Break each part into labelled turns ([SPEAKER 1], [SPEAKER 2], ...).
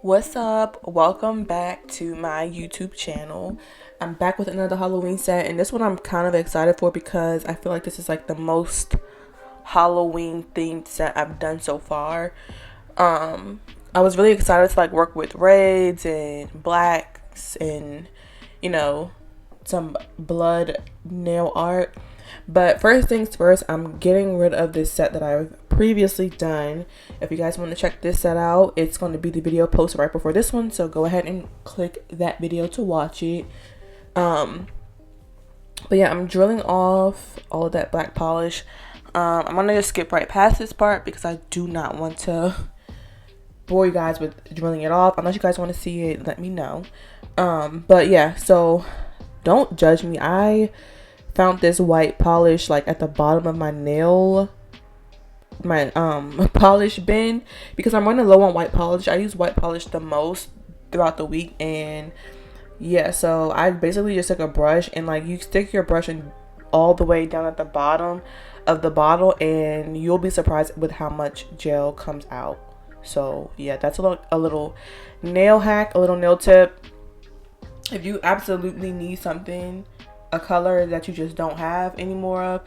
[SPEAKER 1] What's up? Welcome back to my YouTube channel. I'm back with another Halloween set, and this one I'm kind of excited for because I feel like this is like the most Halloween themed set I've done so far. I was really excited to like work with reds and blacks and you know some blood nail art. But first things first, I'm getting rid of this set that I've previously done. If you guys want to check this set out, it's going to be the video posted right before this one, so go ahead and click that video to watch it. But yeah, I'm drilling off all of that black polish. I'm gonna just skip right past this part because I do not want to bore you guys with drilling it off. Unless you guys want to see it, let me know. But yeah, so don't judge me. I found this white polish like at the bottom of my polish bin because I'm running low on white polish. I use white polish the most throughout the week, and yeah, so I basically just took a brush and like you stick your brush in all the way down at the bottom of the bottle, and you'll be surprised with how much gel comes out. So yeah, that's a little nail hack, a little nail tip. If you absolutely need something, a color that you just don't have any more of,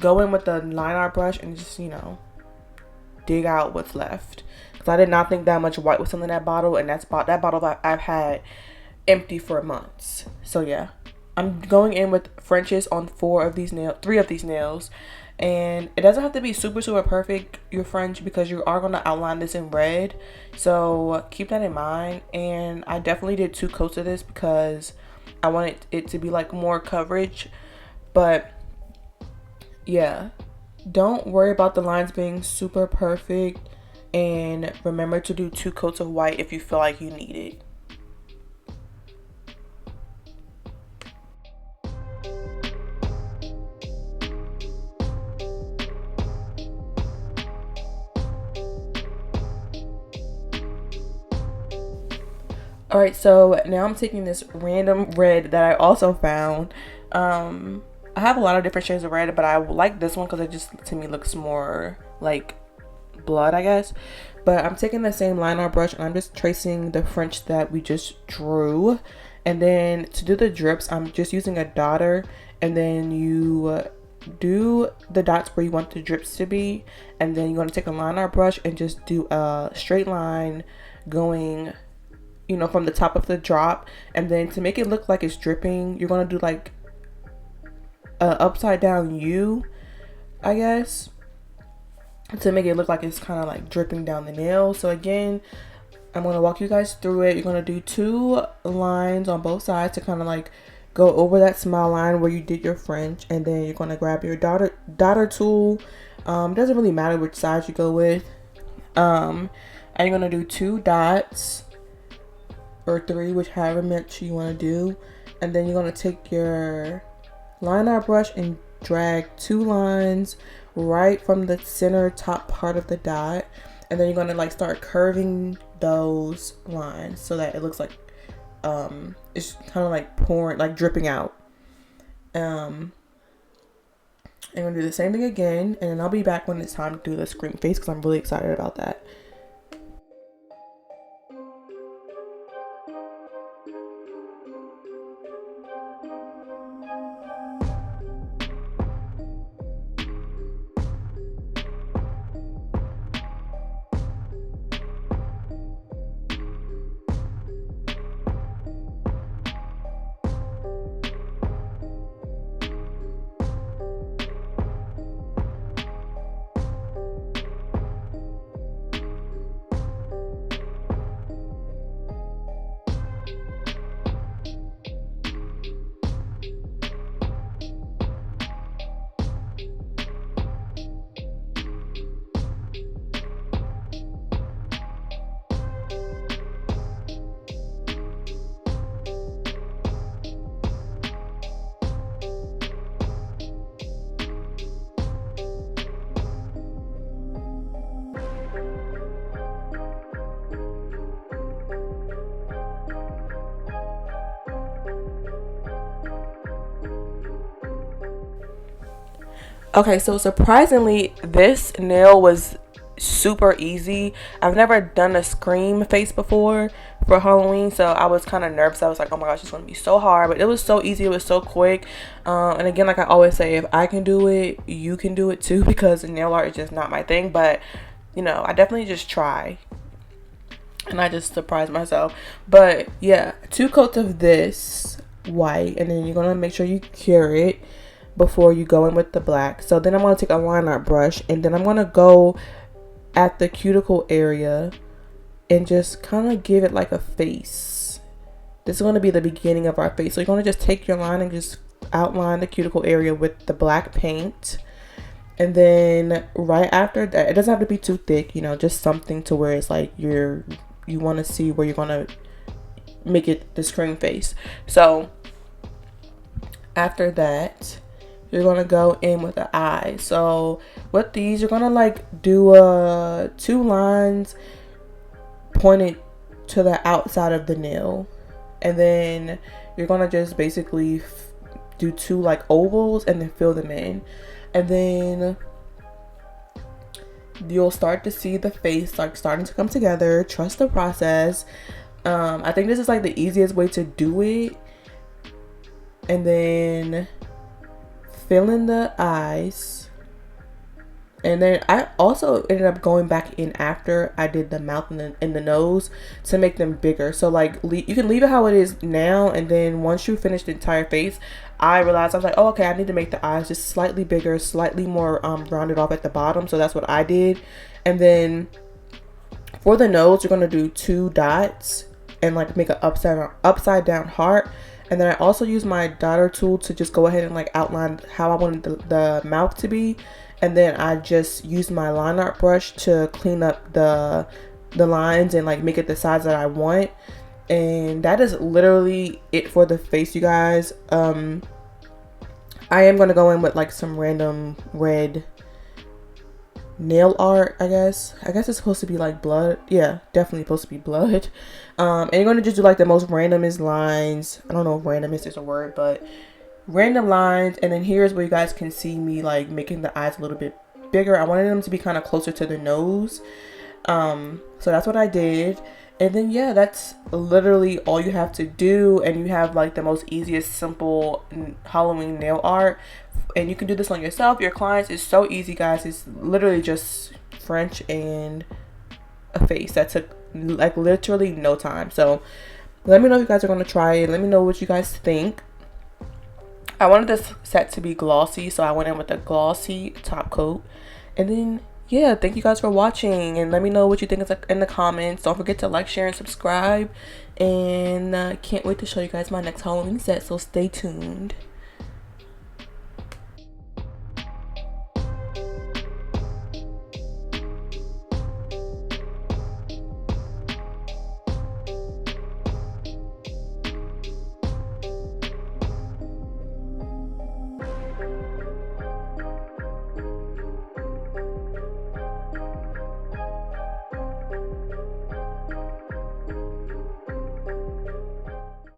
[SPEAKER 1] go in with the line art brush and just dig out what's left. Because I did not think that much white was in that bottle, and that bottle that I've had empty for months. So yeah, I'm going in with Frenches on three of these nails, and it doesn't have to be super perfect, your French, because you are going to outline this in red, so keep that in mind. And I definitely did 2 coats of this because I wanted it to be like more coverage. But yeah, don't worry about the lines being super perfect, and remember to do 2 coats of white if you feel like you need it. Alright, so now I'm taking this random red that I also found. I have a lot of different shades of red, but I like this one because it just, to me, looks more like blood, I guess. But I'm taking the same line art brush and I'm just tracing the French that we just drew. And then to do the drips, I'm just using a dotter, and then you do the dots where you want the drips to be, and then you're going to take a line art brush and just do a straight line going from the top of the drop. And then to make it look like it's dripping, you're going to do like a upside down U, I guess, to make it look like it's kind of like dripping down the nail. So again, I'm going to walk you guys through it. You're going to do 2 lines on both sides to kind of like go over that smile line where you did your French, and then you're going to grab your dotter tool. Doesn't really matter which size you go with. And you're going to do 2 dots or 3, whichever much you want to do. And then you're going to take your line art brush and drag 2 lines right from the center top part of the dot, and then you're going to like start curving those lines so that it looks like it's kind of like pouring, like dripping out. I'm going to do the same thing again, and then I'll be back when it's time to do the scream face because I'm really excited about that. Okay, so surprisingly, this nail was super easy. I've never done a scream face before for Halloween, so I was kind of nervous. I was like, oh my gosh, it's gonna be so hard, but it was so easy. It was so quick. And again, like I always say, if I can do it, you can do it too, because nail art is just not my thing. But you know, I definitely just try, and I just surprised myself. But yeah, 2 coats of this white, and then you're gonna make sure you cure it before you go in with the black. So then I'm gonna take a line art brush, and then I'm gonna go at the cuticle area and just kind of give it like a face. This is going to be the beginning of our face. So you're going to just take your line and just outline the cuticle area with the black paint. And then right after that, it doesn't have to be too thick, you know, just something to where it's like you want to see where you're going to make it the screen face. So after that, you're going to go in with the eye. So with these, you're going to like do 2 lines pointed to the outside of the nail, and then you're going to just basically do 2 like ovals and then fill them in, and then you'll start to see the face like starting to come together. Trust the process. I think this is like the easiest way to do it. And then fill in the eyes, and then I also ended up going back in after I did the mouth and the nose to make them bigger. So like you can leave it how it is now, and then once you finish the entire face, I realized, I was like, oh okay, I need to make the eyes just slightly bigger, slightly more rounded off at the bottom. So that's what I did. And then for the nose, you're gonna do 2 dots and like make an upside down heart. And then I also use my daughter tool to just go ahead and like outline how I wanted the mouth to be. And then I just used my line art brush to clean up the lines and like make it the size that I want. And that is literally it for the face, you guys. I am going to go in with like some random red nail art, I guess it's supposed to be like blood. Yeah, definitely supposed to be blood. And you're going to just do like the most randomest lines. I don't know if randomest is a word, but random lines. And then here's where you guys can see me like making the eyes a little bit bigger. I wanted them to be kind of closer to the nose. So that's what I did. And then yeah, that's literally all you have to do, and you have like the most easiest simple Halloween nail art. And you can do this on yourself, your clients. It's so easy, guys. It's literally just French and a face. That took like literally no time. So let me know if you guys are going to try it. Let me know what you guys think. I wanted this set to be glossy, so I went in with a glossy top coat. And then yeah, thank you guys for watching, and let me know what you think in the comments. Don't forget to like, share, and subscribe. And can't wait to show you guys my next Halloween set, so stay tuned.